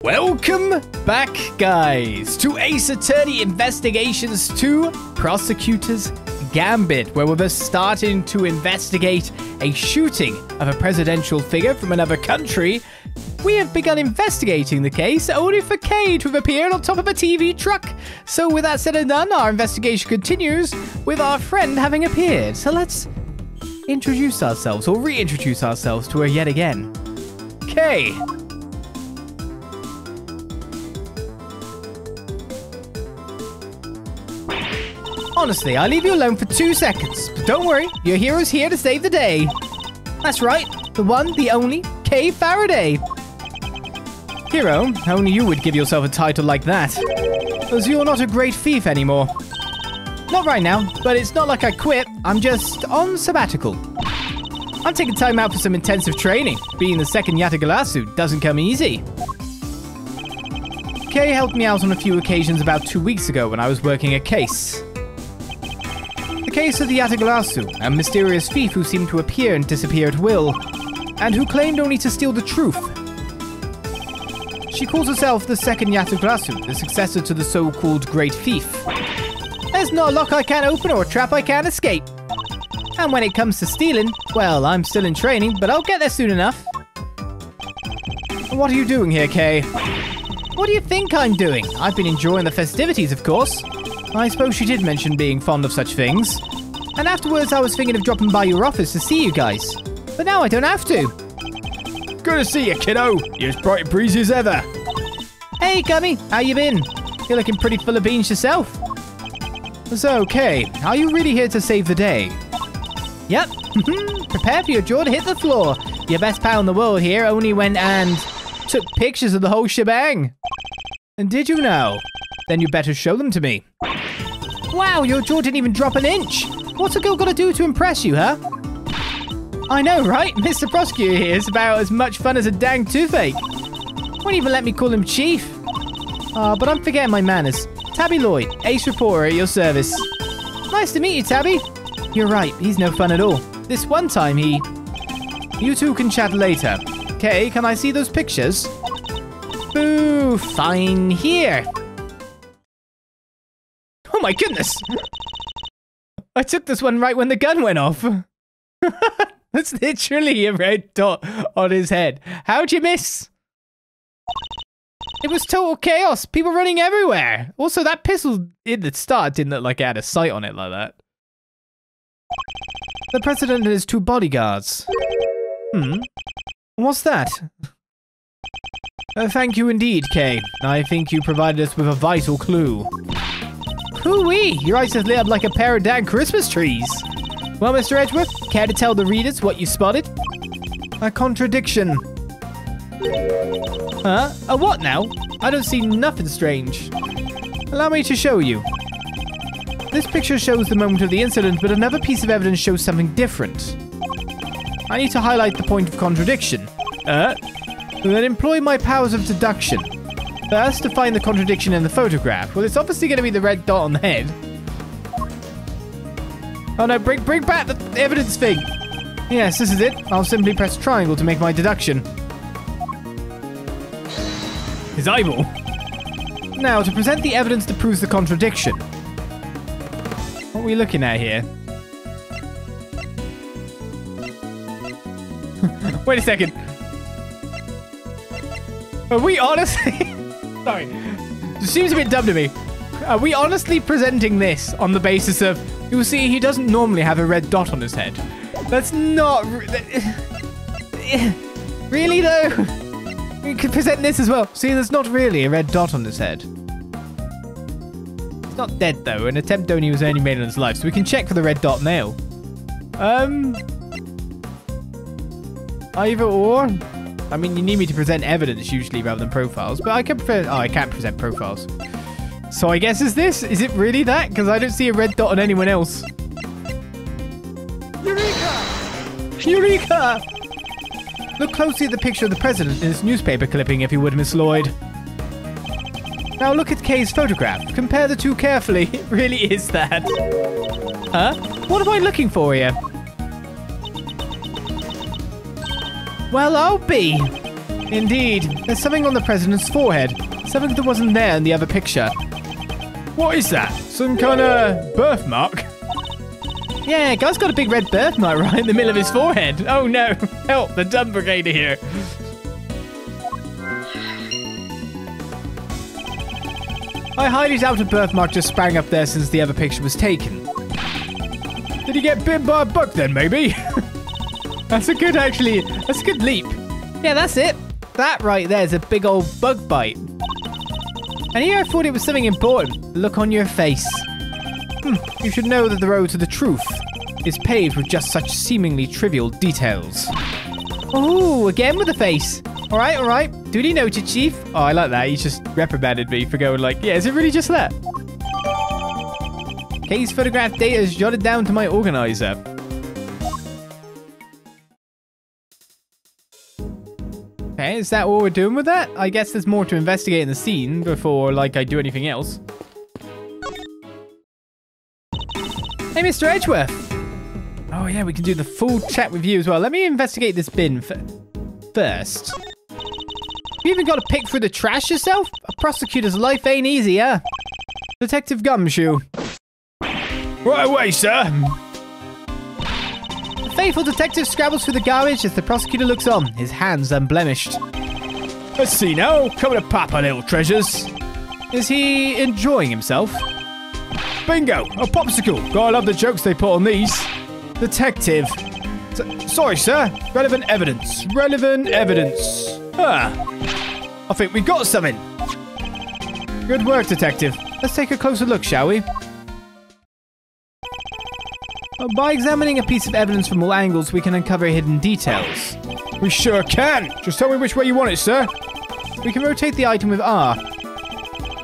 Welcome back, guys, to Ace Attorney Investigations 2 Prosecutors Gambit, where we're starting to investigate a shooting of a presidential figure from another country. We have begun investigating the case, only for Kay to have appeared on top of a TV truck. So with that said and done, our investigation continues with our friend having appeared. So let's introduce ourselves, or reintroduce ourselves to her yet again. Kay. Honestly, I'll leave you alone for 2 seconds. But don't worry, your hero's here to save the day. That's right, the one, the only, Kay Faraday. Hero, only you would give yourself a title like that. As you're not a great thief anymore. Not right now, but it's not like I quit. I'm just on sabbatical. I'm taking time out for some intensive training. Being the second Yatagalasu doesn't come easy. Kay helped me out on a few occasions about 2 weeks ago when I was working a case. The case of the Yatagalasu, a mysterious thief who seemed to appear and disappear at will, and who claimed only to steal the truth. She calls herself the second Yatagalasu, the successor to the so-called Great Thief. There's not a lock I can't open or a trap I can't escape. And when it comes to stealing, well, I'm still in training, but I'll get there soon enough. What are you doing here, Kay? What do you think I'm doing? I've been enjoying the festivities, of course. I suppose she did mention being fond of such things. And afterwards, I was thinking of dropping by your office to see you guys. But now I don't have to. Good to see you, kiddo. You're as bright and breezy as ever. Hey, Gummy. How you been? You're looking pretty full of beans yourself. So, Kay, are you really here to save the day? Yep. Prepare for your jaw to hit the floor. Your best pal in the world here only went and took pictures of the whole shebang. And did you know? Then you better show them to me. Wow, your jaw didn't even drop an inch. What's a girl got to do to impress you, huh? I know, right? Mr. Prosecutor here is about as much fun as a dang toothache. Won't even let me call him Chief. But I'm forgetting my manners. Tabby Lloyd, Ace Reporter at your service. Nice to meet you, Tabby. You're right, he's no fun at all. This one time he... You two can chat later. Okay, can I see those pictures? Boo, fine, here. Oh my goodness! I took this one right when the gun went off. That's literally a red dot on his head. How'd you miss? It was total chaos. People running everywhere. Also, that pistol in the start didn't look like it had a sight on it like that. The president and his 2 bodyguards. What's that? Thank you indeed, Kay. I think you provided us with a vital clue. Hoo-wee! Your eyes have lit up like a pair of damn Christmas trees. Well, Mr. Edgeworth, care to tell the readers what you spotted? A contradiction. Huh? A what now? I don't see nothing strange. Allow me to show you. This picture shows the moment of the incident, but another piece of evidence shows something different. I need to highlight the point of contradiction. Then employ my powers of deduction. First, to find the contradiction in the photograph. Well, it's obviously going to be the red dot on the head. Oh no, bring back the evidence thing. Yes, this is it. I'll simply press triangle to make my deduction. His eyeball. Now, to present the evidence that proves the contradiction. What are we looking at here? Wait a second. Are we honestly... Sorry. It seems a bit dumb to me. Are we honestly presenting this on the basis of... You'll see, he doesn't normally have a red dot on his head. That's not... Really, though? We could present this as well. See, there's not really a red dot on his head. He's not dead, though. An attempt only was only made on his life, so we can check for the red dot now. Either or... I mean, you need me to present evidence usually rather than profiles, but I can present... Oh, I can't present profiles. So I guess is this? Is it really that? Because I don't see a red dot on anyone else. Eureka! Eureka! Look closely at the picture of the president in this newspaper clipping, if you would, Miss Lloyd. Now look at Kay's photograph. Compare the 2 carefully. It really is that. Huh? What am I looking for here? Well, I'll be. Indeed. There's something on the president's forehead. Something that wasn't there in the other picture. What is that? Some kind of birthmark? Yeah, guy's got a big red birthmark right in the middle of his forehead. Oh no. Help, the dumb brigade are here. I highly doubt a birthmark just sprang up there since the other picture was taken. Did he get bitten by a bug then, maybe? That's a good leap. Yeah, that's it. That right there is a big old bug bite. And here I thought it was something important. The look on your face. You should know that the road to the truth is paved with just such seemingly trivial details. Oh, again with the face. All right. Duty noted, Chief. Oh, I like that. He just reprimanded me for going like, yeah, is it really just that? Kay's photograph data is jotted down to my organizer. Okay, is that what we're doing with that? I guess there's more to investigate in the scene before, like, I do anything else. Hey, Mr. Edgeworth. Oh, yeah, we can do the full chat with you as well. Let me investigate this bin first. You even got to pick through the trash yourself? A prosecutor's life ain't easy, huh? Detective Gumshoe. Right away, sir. The faithful detective scrabbles through the garbage as the prosecutor looks on, his hands unblemished. Let's see now. Coming to papa, little treasures. Is he enjoying himself? Bingo! A popsicle. Gotta love the jokes they put on these. Detective. Sorry, sir. Relevant evidence. I think we got something. Good work, detective. Let's take a closer look, shall we? By examining a piece of evidence from all angles, we can uncover hidden details. We sure can. Just tell me which way you want it, sir. We can rotate the item with R.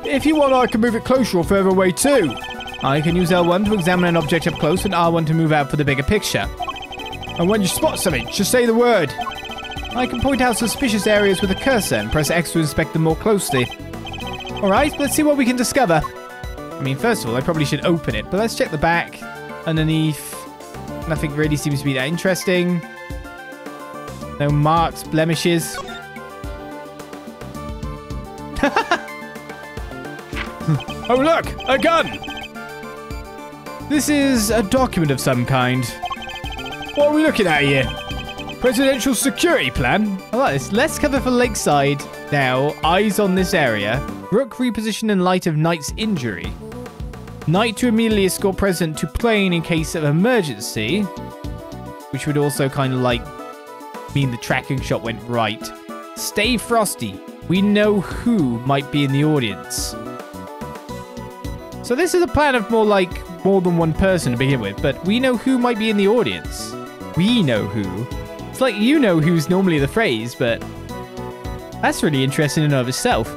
If you want, I can move it closer or further away too. I can use L1 to examine an object up close and R1 to move out for the bigger picture. And when you spot something, just say the word. I can point out suspicious areas with a cursor and press X to inspect them more closely. Alright, let's see what we can discover. I mean, first of all, I probably should open it, but let's check the back. Underneath, nothing really seems to be that interesting. No marks, blemishes. Oh look, a gun! This is a document of some kind. What are we looking at here? Presidential security plan? I like this. Let's cover for Lakeside. Now, eyes on this area. Rook repositioned in light of Knight's injury. Knight to immediately escort President to plane in case of emergency. Which would also kind of like mean the tracking shot went right. Stay frosty. We know who might be in the audience. So this is a plan of more than one person to begin with, but we know who might be in the audience. We know who. It's like you know who's normally the phrase, but that's really interesting in and of itself.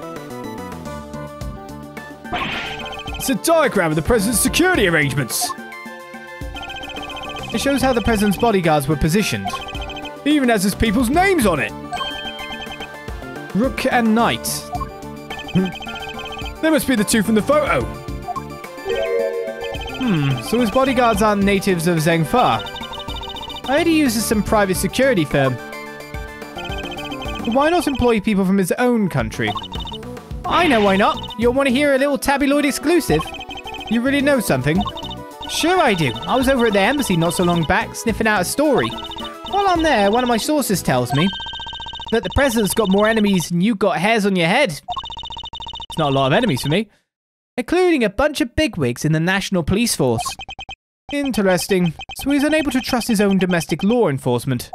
It's a diagram of the president's security arrangements. It shows how the president's bodyguards were positioned. It even has his people's names on it. Rook and Knight. They must be the two from the photo. So his bodyguards aren't natives of Zhengfa. I heard he uses some private security firm. Why not employ people from his own country? I know why not. You'll want to hear a little tabloid exclusive. You really know something? Sure I do. I was over at the embassy not so long back, sniffing out a story. While I'm there, one of my sources tells me that the president's got more enemies than you got hairs on your head. It's not a lot of enemies for me. Including a bunch of bigwigs in the National Police Force. Interesting. So he's unable to trust his own domestic law enforcement.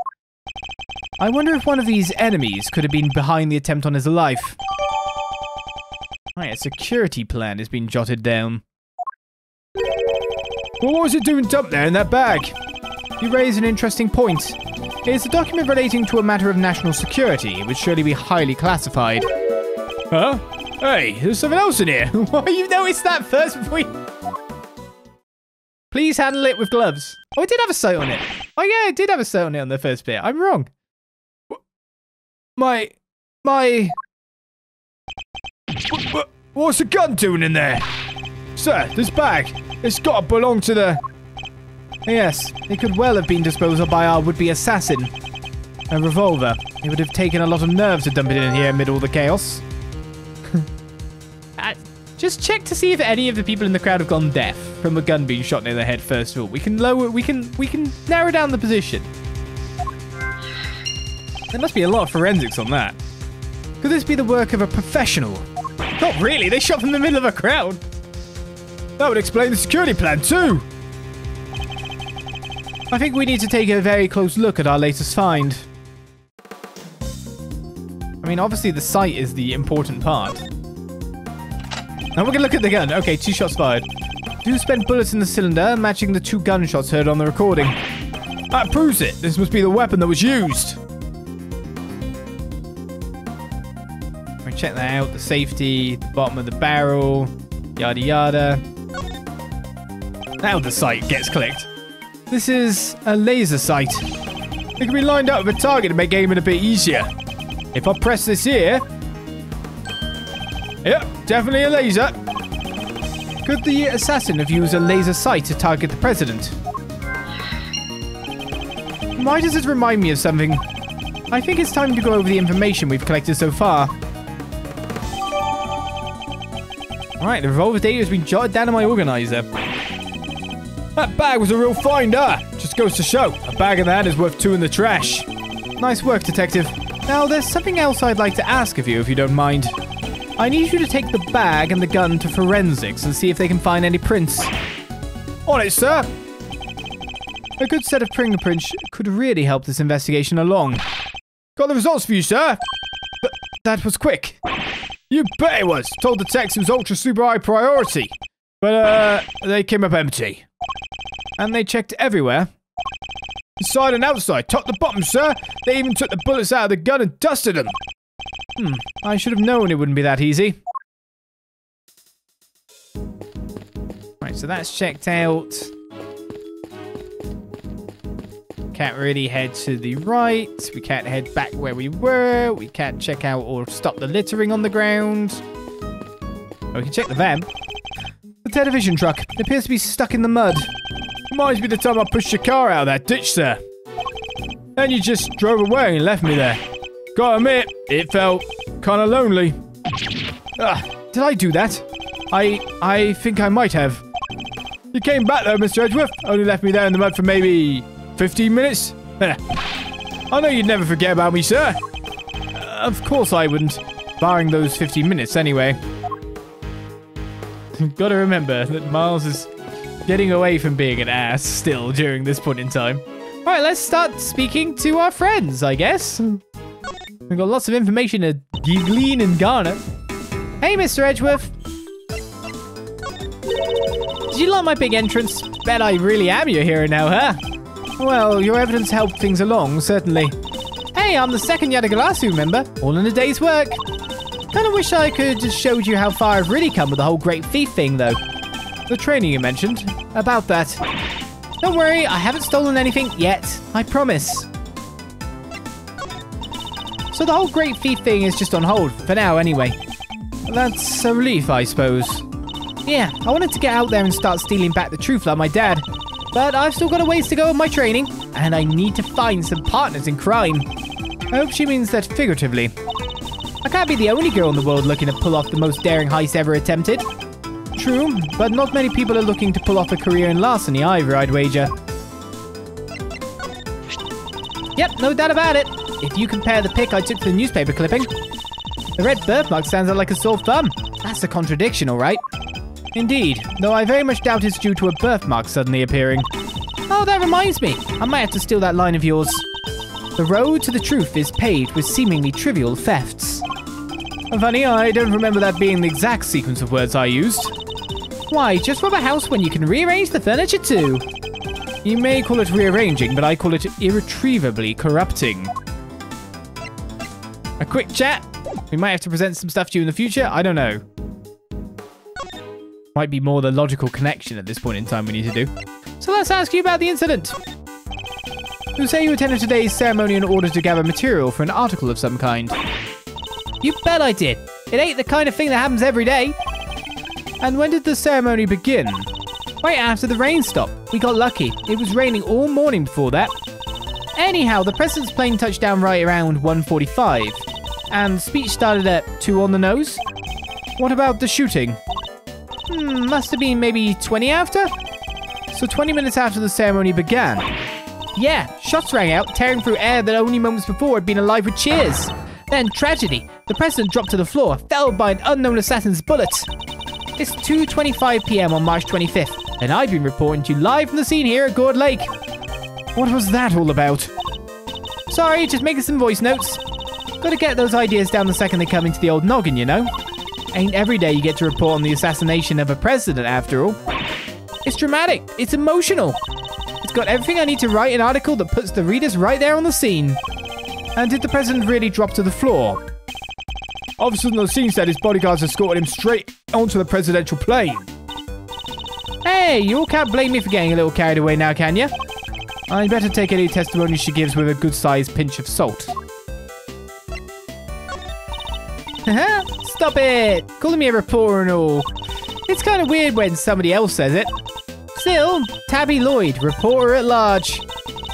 I wonder if one of these enemies could have been behind the attempt on his life. A security plan has been jotted down. Well, what was it doing dumped there in that bag? You raise an interesting point. It's a document relating to a matter of national security. It would surely be highly classified. Huh? Hey, there's something else in here. Why you noticed that first before you... Please handle it with gloves. Oh, I did have a sight on it. Oh, yeah, I did have a sight on it on the first bit. I'm wrong. What's the gun doing in there? Sir, this bag, it's got to belong to the... Yes, it could well have been disposed of by our would-be assassin. A revolver. It would have taken a lot of nerves to dump it in here amid all the chaos. Just check to see if any of the people in the crowd have gone deaf from a gun being shot near their head. First of all, we can narrow down the position. There must be a lot of forensics on that. Could this be the work of a professional? Not really. They shot from the middle of a crowd. That would explain the security plan too. I think we need to take a very close look at our latest find. I mean, obviously the sight is the important part. Now we're going to look at the gun. Okay, 2 shots fired. 2 spent bullets in the cylinder, matching the 2 gunshots heard on the recording. That proves it. This must be the weapon that was used. We check that out. The safety, the bottom of the barrel, yada yada. Now the sight gets clicked. This is a laser sight. It can be lined up with a target to make aiming a bit easier. If I press this here... Yep, definitely a laser. Could the assassin have used a laser sight to target the president? Why does it remind me of something? I think it's time to go over the information we've collected so far. Alright, the revolver data has been jotted down in my organizer. That bag was a real find, Just goes to show, a bag in the hand is worth 2 in the trash. Nice work, detective. Now, there's something else I'd like to ask of you, if you don't mind. I need you to take the bag and the gun to forensics and see if they can find any prints. On it, sir. A good set of fingerprints could really help this investigation along. Got the results for you, sir. That was quick. You bet it was. Told the techs it was ultra super high priority. But, they came up empty. And they checked everywhere? Inside and outside. Top to bottom, sir. They even took the bullets out of the gun and dusted them. I should have known it wouldn't be that easy. Right, so that's checked out. Can't really head to the right. We can't head back where we were. We can't check out or stop the littering on the ground. We can check the van. The television truck appears to be stuck in the mud. Reminds me of the time I pushed your car out of that ditch, sir. Then you just drove away and left me there. Gotta admit, it felt kind of lonely. Did I do that? I think I might have. You came back though, Mr. Edgeworth. Only left me there in the mud for maybe 15 minutes. I know you'd never forget about me, sir. Of course I wouldn't. Barring those 15 minutes anyway. Gotta remember that Miles is getting away from being an ass still during this point in time. Alright, let's start speaking to our friends, I guess. We've got lots of information to glean and garner. Hey, Mr. Edgeworth. Did you like my big entrance? Bet I really am your hero now, huh? Well, your evidence helped things along, certainly. Hey, I'm the second Yadagalasu member. All in a day's work. Kinda wish I could just showed you how far I've really come with the whole great thief thing, though. The training you mentioned. About that. Don't worry, I haven't stolen anything yet. I promise. So the whole great thief thing is just on hold, for now anyway. That's a relief, I suppose. Yeah, I wanted to get out there and start stealing back the truth like my dad. But I've still got a ways to go with my training, and I need to find some partners in crime. I hope she means that figuratively. I can't be the only girl in the world looking to pull off the most daring heist ever attempted. True, but not many people are looking to pull off a career in larceny either, I'd wager. Yep, no doubt about it. If you compare the pic I took to the newspaper clipping, the red birthmark stands out like a sore thumb. That's a contradiction, all right. Indeed, though I very much doubt it's due to a birthmark suddenly appearing. Oh, that reminds me. I might have to steal that line of yours. The road to the truth is paved with seemingly trivial thefts. Funny, I don't remember that being the exact sequence of words I used. Why, just rob a house when you can rearrange the furniture too. You may call it rearranging, but I call it irretrievably corrupting. A quick chat. We might have to present some stuff to you in the future. I don't know. Might be more the logical connection at this point in time we need to do. So let's ask you about the incident. You say you attended today's ceremony in order to gather material for an article of some kind. You bet I did. It ain't the kind of thing that happens every day. And when did the ceremony begin? Right after the rain stopped. We got lucky. It was raining all morning before that. Anyhow, the president's plane touched down right around 1:45, and speech started at 2 on the nose. What about the shooting? Must have been maybe 20 after? So 20 minutes after the ceremony began. Yeah, shots rang out, tearing through air that only moments before had been alive with cheers. Then, tragedy. The president dropped to the floor, felled by an unknown assassin's bullet. It's 2:25 p.m. on March 25th, and I've been reporting to you live from the scene here at Gourd Lake. What was that all about? Sorry, just making some voice notes. Gotta get those ideas down the second they come into the old noggin, you know? Ain't every day you get to report on the assassination of a president, after all. It's dramatic. It's emotional. It's got everything I need to write an article that puts the readers right there on the scene. And did the president really drop to the floor? Officers on the scene said his bodyguards escorted him straight onto the presidential plane. Hey, you all can't blame me for getting a little carried away now, can you? I'd better take any testimony she gives with a good-sized pinch of salt. Stop it! Calling me a reporter and all. It's kind of weird when somebody else says it. Still, Tabby Lloyd, reporter at large.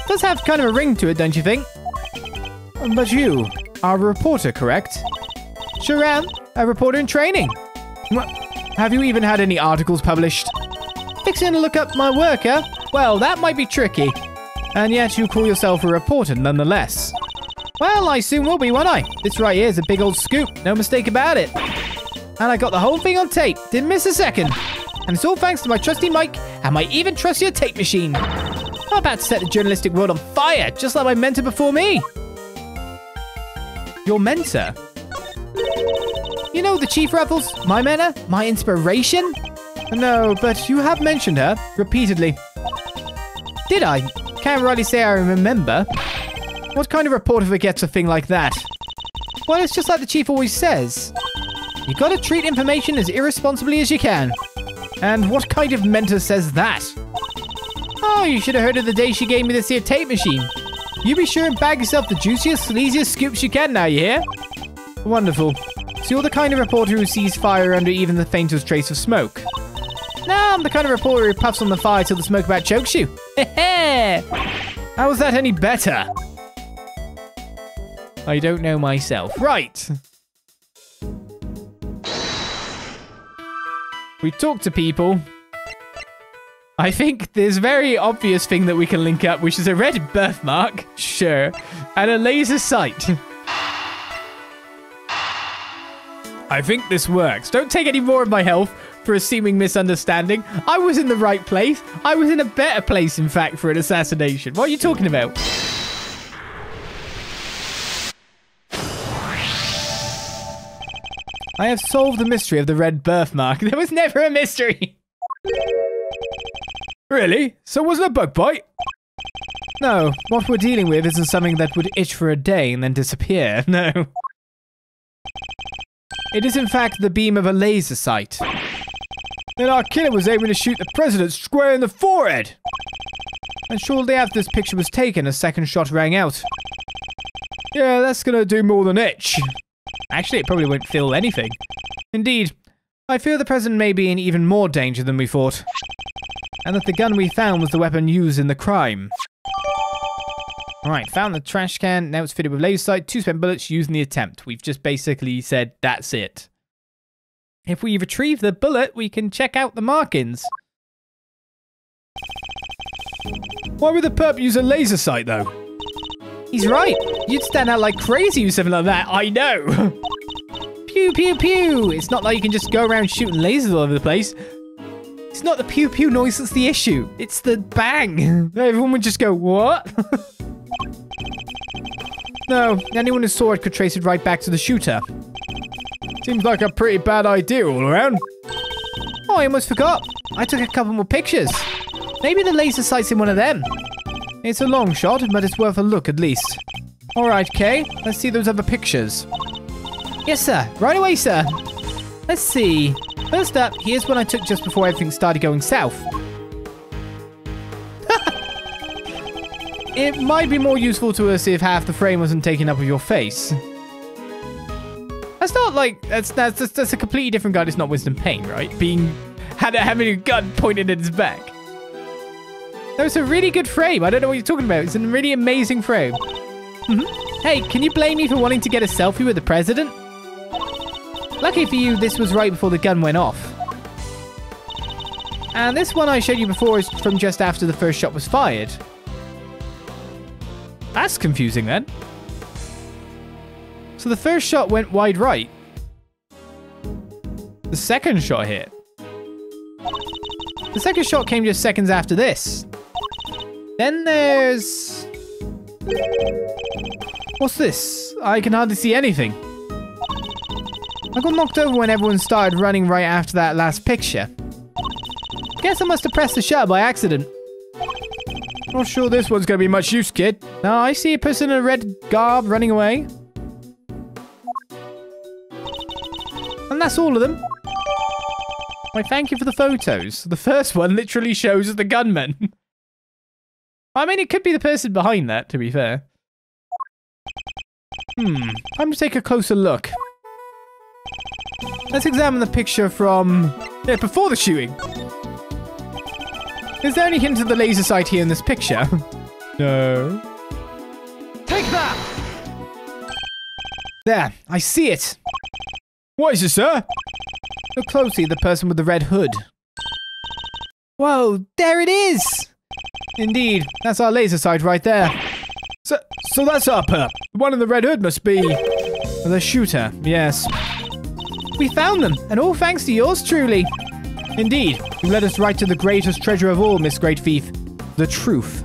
Does have kind of a ring to it, don't you think? But you are a reporter, correct? Sure am. A reporter in training. Have you even had any articles published? Fixing to look up my work, huh? Well, that might be tricky. And yet you call yourself a reporter nonetheless. Well, I soon will be, won't I? This right here is a big old scoop. No mistake about it. And I got the whole thing on tape. Didn't miss a second. And it's all thanks to my trusty mic and my even trustier tape machine. I'm about to set the journalistic world on fire, just like my mentor before me. Your mentor? You know the Chief Ruffles? My mentor? My inspiration? No, but you have mentioned her repeatedly. Did I? Can't really say I remember. What kind of reporter forgets a thing like that? Well, it's just like the Chief always says. You gotta treat information as irresponsibly as you can. And what kind of mentor says that? Oh, you should have heard of the day she gave me this here tape machine. You be sure and bag yourself the juiciest, sleaziest scoops you can now, you hear? Wonderful. So you're the kind of reporter who sees fire under even the faintest trace of smoke? No, I'm the kind of reporter who puffs on the fire till the smoke about chokes you. How is that any better? I don't know myself. Right. We talk to people. I think there's a very obvious thing that we can link up, which is a red birthmark, sure, and a laser sight. I think this works. Don't take any more of my health for a seeming misunderstanding. I was in the right place. I was in a better place, in fact, for an assassination. What are you talking about? I have solved the mystery of the red birthmark. There was never a mystery. Really? So was it a bug bite? No, what we're dealing with isn't something that would itch for a day and then disappear. No. It is in fact the beam of a laser sight. Then our killer was aiming to shoot the president square in the forehead. And shortly after this picture was taken, a second shot rang out. Yeah, that's gonna do more than itch. Actually, it probably won't feel anything. Indeed, I fear the president may be in even more danger than we thought. And that the gun we found was the weapon used in the crime. Alright, found the trash can. Now it's fitted with laser sight. 2 spent bullets used in the attempt. We've just basically said that's it. If we retrieve the bullet, we can check out the markings. Why would the perp use a laser sight, though? He's right. You'd stand out like crazy with something like that. I know. Pew, pew, pew. It's not like you can just go around shooting lasers all over the place. It's not the pew, pew noise that's the issue. It's the bang. Everyone would just go, what? No, anyone who saw it could trace it right back to the shooter. Seems like a pretty bad idea all around. Oh, I almost forgot. I took a couple more pictures. Maybe the laser sight's in one of them. It's a long shot, but it's worth a look at least. Alright, Kay, let's see those other pictures. Yes, sir. Right away, sir. Let's see. First up, here's one I took just before everything started going south. It might be more useful to us if half the frame wasn't taken up with your face. That's not like... That's a completely different guy. It's not Wisdom Payne, right? Having a gun pointed at his back. That was a really good frame. I don't know what you're talking about. It's a really amazing frame. Hey, can you blame me for wanting to get a selfie with the president? Lucky for you, this was right before the gun went off. And this one I showed you before is from just after the first shot was fired. That's confusing then. So the first shot went wide right. The second shot hit. The second shot came just seconds after this. Then there's... What's this? I can hardly see anything. I got knocked over when everyone started running right after that last picture. Guess I must have pressed the shutter by accident. Not sure this one's going to be much use, kid. No, I see a person in a red garb running away. And that's all of them. Why, thank you for the photos. The first one literally shows the gunman. I mean, it could be the person behind that, to be fair. Time to take a closer look. Let's examine the picture from... before the shooting. Is there any hint of the laser sight here in this picture? No. Take that! There, I see it. What is it, sir? Look closely at the person with the red hood. Whoa, there it is! Indeed, that's our laser sight right there. So that's our perp. The one in the red hood must be... The shooter, yes. We found them, and all thanks to yours truly. Indeed, you led us right to the greatest treasure of all, Miss Great Thief. The truth.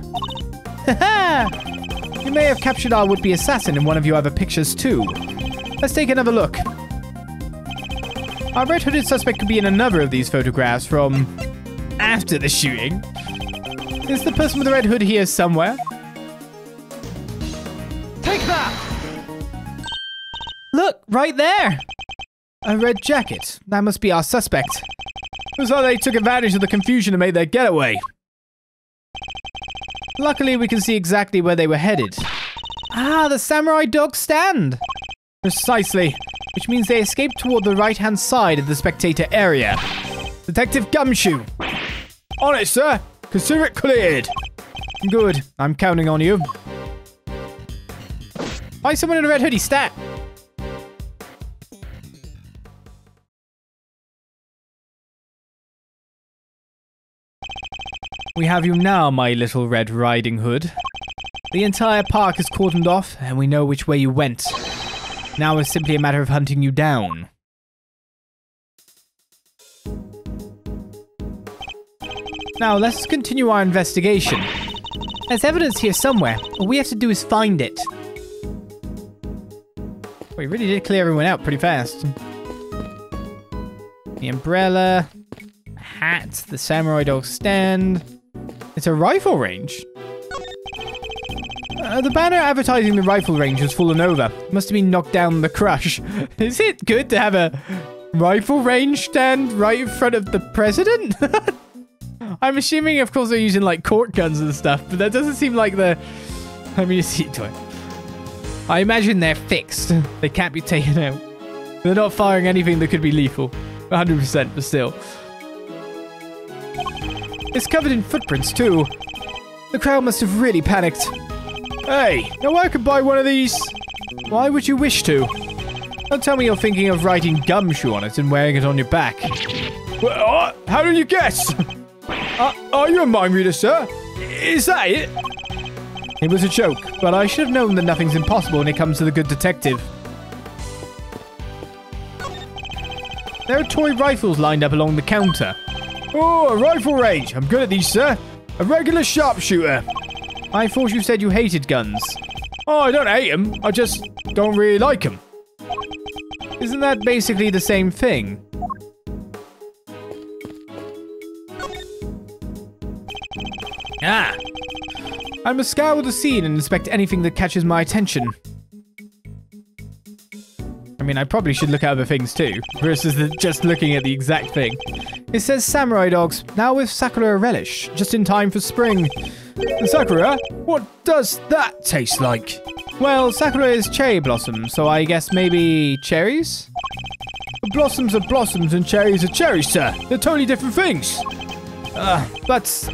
Haha! You may have captured our would-be assassin in one of your other pictures too. Let's take another look. Our red-hooded suspect could be in another of these photographs from... after the shooting. Is the person with the red hood here somewhere? Take that! Look, right there! A red jacket. That must be our suspect. Looks like they took advantage of the confusion and made their getaway. Luckily, we can see exactly where they were headed. Ah, the samurai dog stand. Precisely. Which means they escaped toward the right-hand side of the spectator area. Detective Gumshoe. On it, sir. Consider it cleared. Good. I'm counting on you. Find someone in a red hoodie, stat. We have you now, my little Red Riding Hood. The entire park is cordoned off, and we know which way you went. Now it's simply a matter of hunting you down. Now, let's continue our investigation. There's evidence here somewhere. All we have to do is find it. We really did clear everyone out pretty fast. The umbrella, hat, the samurai dog stand. It's a rifle range. The banner advertising the rifle range has fallen over. Must have been knocked down in the crush. Is it good to have a rifle range stand right in front of the president? I'm assuming, of course, they're using like court guns and stuff, but that doesn't seem like the... Let me just see to it. I imagine they're fixed. They can't be taken out. They're not firing anything that could be lethal. 100%, but still. It's covered in footprints, too. The crowd must have really panicked. Hey, now I could buy one of these. Why would you wish to? Don't tell me you're thinking of writing Gumshoe on it and wearing it on your back. Well, how did you guess? Are you a mind reader, sir? Is that it? It was a joke, but I should have known that nothing's impossible when it comes to the good detective. There are toy rifles lined up along the counter. Oh, a rifle range. I'm good at these, sir. A regular sharpshooter. I thought you said you hated guns. Oh, I don't hate them. I just don't really like them. Isn't that basically the same thing? Ah! I must scour the scene and inspect anything that catches my attention. I mean, I probably should look at other things too, versus just looking at the exact thing. It says samurai dogs, now with sakura relish, just in time for spring. Sakura? What does that taste like? Well, sakura is cherry blossom, so I guess maybe cherries? Blossoms are blossoms and cherries are cherries, sir. They're totally different things. But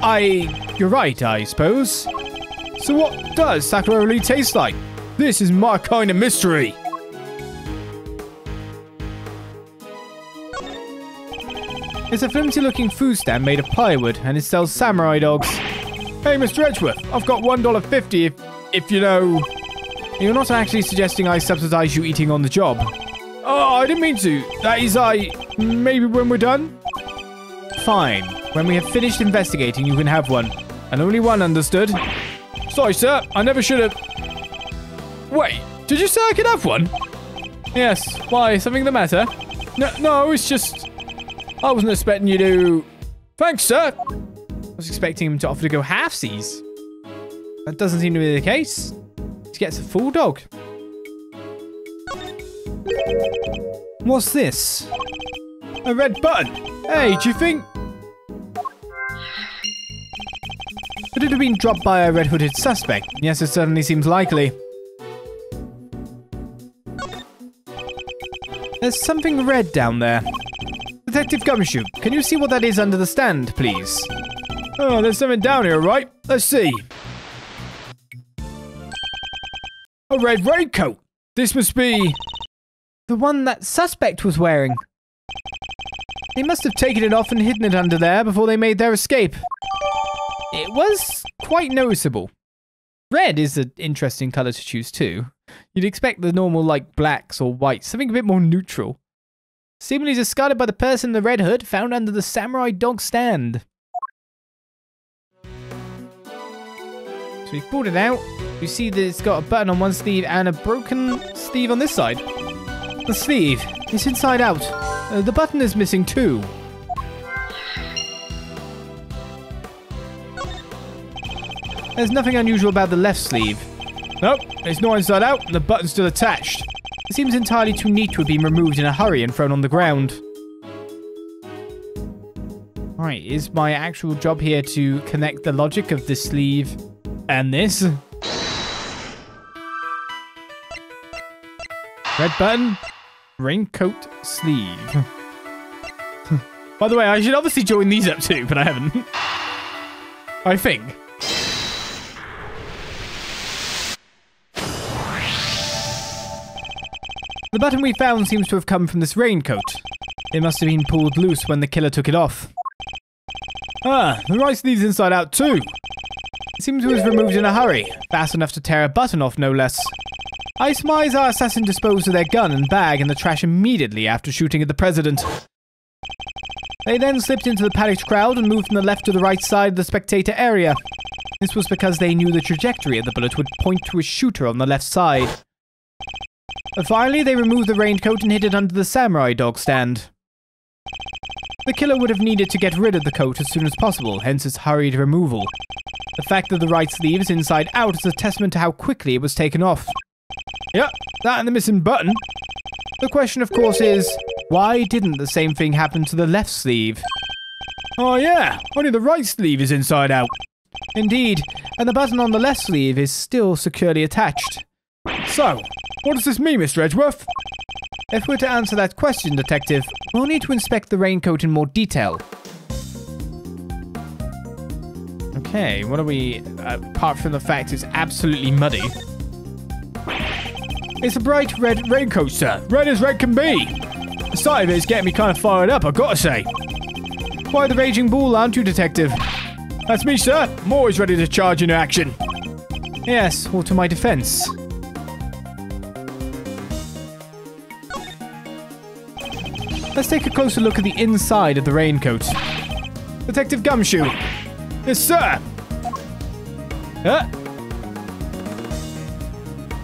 you're right, I suppose. So what does Sakura really taste like? This is my kind of mystery. It's a flimsy-looking food stand made of plywood, and it sells samurai dogs. Hey, Mr. Edgeworth, I've got $1.50 if you know... You're not actually suggesting I subsidize you eating on the job. Oh, I didn't mean to. That is, maybe when we're done? Fine. When we have finished investigating, you can have one. And only one, understood? Sorry, sir. I never should have... Wait, did you say I could have one? Yes. Why? Something the matter? No, it's just... I wasn't expecting you to... Thanks, sir. I was expecting him to offer to go halfsies. That doesn't seem to be the case. He gets a full dog. What's this? A red button. Hey, do you think... Could it have been dropped by a red-hooded suspect? Yes, it certainly seems likely. There's something red down there. Detective Gumshoe, can you see what that is under the stand, please? Oh, there's something down here, right? Let's see. A red raincoat. This must be... the one that suspect was wearing. They must have taken it off and hidden it under there before they made their escape. It was quite noticeable. Red is an interesting colour to choose too. You'd expect the normal like blacks or whites, something a bit more neutral. Seemingly discarded by the person in the red hood found under the samurai dog stand. So we've pulled it out. You see that it's got a button on one sleeve and a broken sleeve on this side. The sleeve is inside out. The button is missing too. There's nothing unusual about the left sleeve. Nope, it's not inside out and the button's still attached. It seems entirely too neat to have been removed in a hurry and thrown on the ground. Alright, is my actual job here to connect the logic of this sleeve and this? Red button, raincoat sleeve. By the way, I should obviously join these up too, but I haven't. I think. The button we found seems to have come from this raincoat. It must have been pulled loose when the killer took it off. Ah, the right sleeve's inside out too. It seems it was removed in a hurry, fast enough to tear a button off no less. I surmise our assassin disposed of their gun and bag in the trash immediately after shooting at the president. They then slipped into the panicked crowd and moved from the left to the right side of the spectator area. This was because they knew the trajectory of the bullet would point to a shooter on the left side. Finally, they removed the raincoat and hid it under the samurai dog stand. The killer would have needed to get rid of the coat as soon as possible, hence its hurried removal. The fact that the right sleeve is inside out is a testament to how quickly it was taken off. Yep, that and the missing button. The question, of course, is, why didn't the same thing happen to the left sleeve? Oh yeah, only the right sleeve is inside out. Indeed, and the button on the left sleeve is still securely attached. So, what does this mean, Mr. Edgeworth? If we're to answer that question, Detective, we'll need to inspect the raincoat in more detail. Okay, what are we... apart from the fact it's absolutely muddy. It's a bright red raincoat, sir. Red as red can be. The sight of it is getting me kind of fired up, I've got to say. Quite the raging bull, aren't you, Detective? That's me, sir. I'm always ready to charge into action. Yes, or to my defense. Let's take a closer look at the inside of the raincoat. Detective Gumshoe. Yes, sir.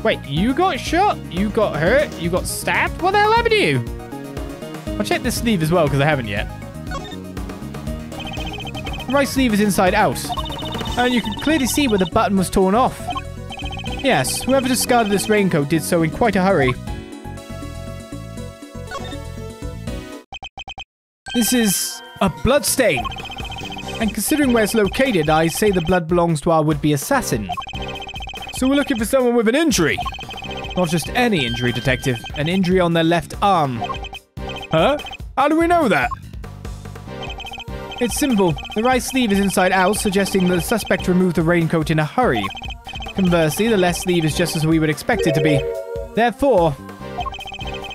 Wait, you got shot? You got hurt? You got stabbed? What the hell happened to you? I'll check this sleeve as well, because I haven't yet. The right sleeve is inside out. And you can clearly see where the button was torn off. Yes, whoever discarded this raincoat did so in quite a hurry. This is a blood stain. And considering where it's located, I say the blood belongs to our would-be assassin. So we're looking for someone with an injury? Not just any injury, Detective. An injury on their left arm. Huh? How do we know that? It's simple. The right sleeve is inside out, suggesting that the suspect removed the raincoat in a hurry. Conversely, the left sleeve is just as we would expect it to be. Therefore,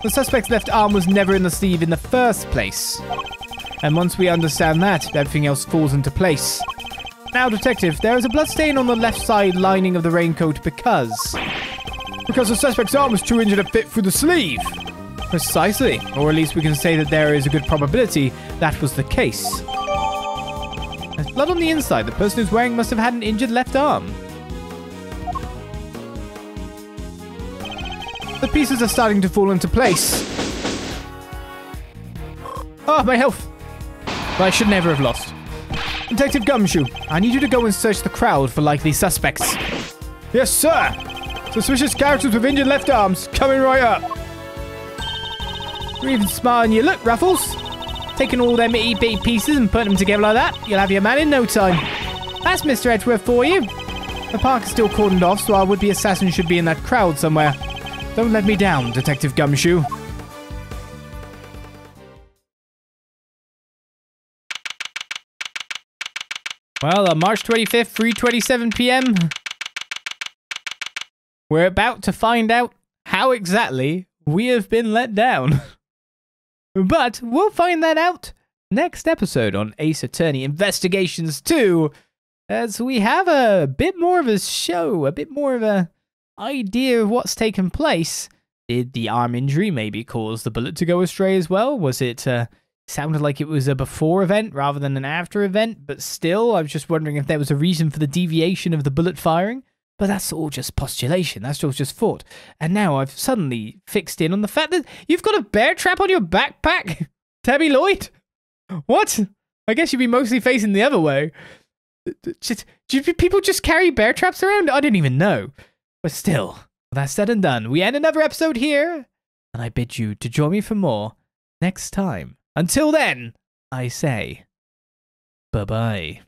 the suspect's left arm was never in the sleeve in the first place. And once we understand that, everything else falls into place. Now, Detective, there is a bloodstain on the left side lining of the raincoat because the suspect's arm was too injured to fit through the sleeve. Precisely. Or at least we can say that there is a good probability that was the case. There's blood on the inside. The person who's wearing must have had an injured left arm. The pieces are starting to fall into place. Oh, my health. But I should never have lost. Detective Gumshoe, I need you to go and search the crowd for likely suspects. Yes, sir. Suspicious characters with injured left arms coming right up. You're even smarter than you look, Ruffles. Taking all them itty-bitty pieces and putting them together like that, you'll have your man in no time. That's Mr. Edgeworth for you. The park is still cordoned off, so our would-be assassin should be in that crowd somewhere. Don't let me down, Detective Gumshoe. Well, on March 25th, 3:27 p.m., we're about to find out how exactly we have been let down. But we'll find that out next episode on Ace Attorney Investigations 2, as we have a bit more of a show, a bit more of a idea of what's taken place. Did the arm injury maybe cause the bullet to go astray as well? Was it, sounded like it was a before event rather than an after event, but still, I was just wondering if there was a reason for the deviation of the bullet firing. But that's all just postulation. That's all just thought. And now I've suddenly fixed in on the fact that you've got a bear trap on your backpack. Tabby Lloyd? What? I guess you'd be mostly facing the other way. Do people just carry bear traps around? I didn't even know. But still, with that said and done, we end another episode here. And I bid you to join me for more next time. Until then, I say, bye-bye.